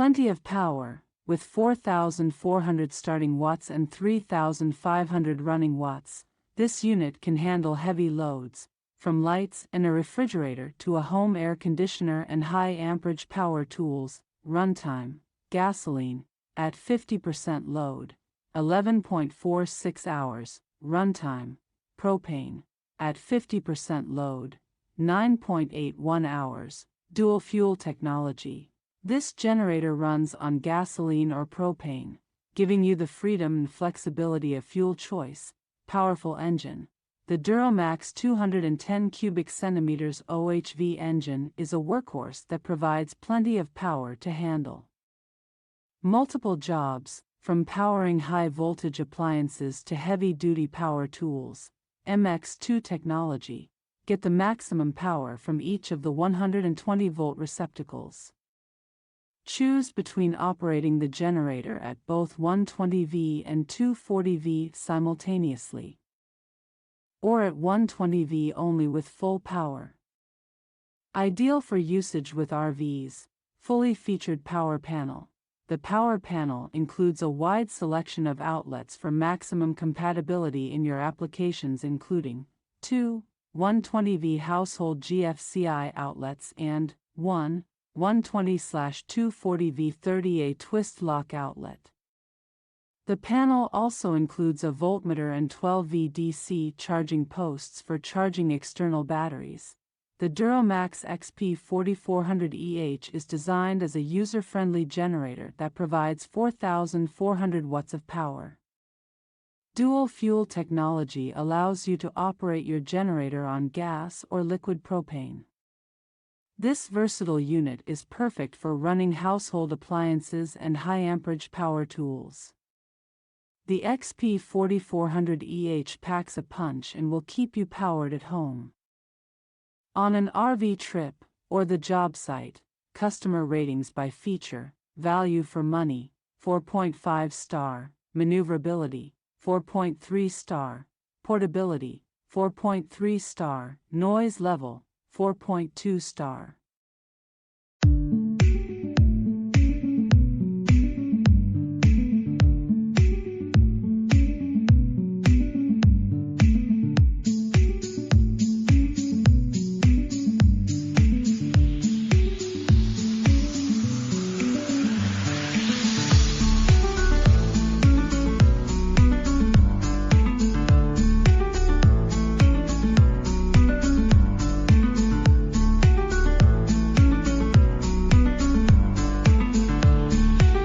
Plenty of power, with 4,400 starting watts and 3,500 running watts. This unit can handle heavy loads, from lights and a refrigerator to a home air conditioner and high amperage power tools. Runtime: gasoline, at 50% load, 11.46 hours. Runtime: propane, at 50% load, 9.81 hours. Dual fuel technology. This generator runs on gasoline or propane, giving you the freedom and flexibility of fuel choice. Powerful engine. The DuroMax 210 cubic centimeters OHV engine is a workhorse that provides plenty of power to handle multiple jobs, from powering high-voltage appliances to heavy-duty power tools. MX2 technology. Get the maximum power from each of the 120-volt receptacles. Choose between operating the generator at both 120V and 240V simultaneously, or at 120V only with full power. Ideal for usage with RVs. Fully featured power panel. The power panel includes a wide selection of outlets for maximum compatibility in your applications, including 2 120V household GFCI outlets and 1 120/240V 30A twist lock outlet. The panel also includes a voltmeter and 12V DC charging posts for charging external batteries. The DuroMax XP4400EH is designed as a user-friendly generator that provides 4,400 watts of power. Dual fuel technology allows you to operate your generator on gas or liquid propane. This versatile unit is perfect for running household appliances and high-amperage power tools. The XP4400EH packs a punch and will keep you powered at home, on an RV trip, or the job site. Customer ratings by feature: value for money, 4.5 star, maneuverability, 4.3 star, portability, 4.3 star, noise level, 4.2 star.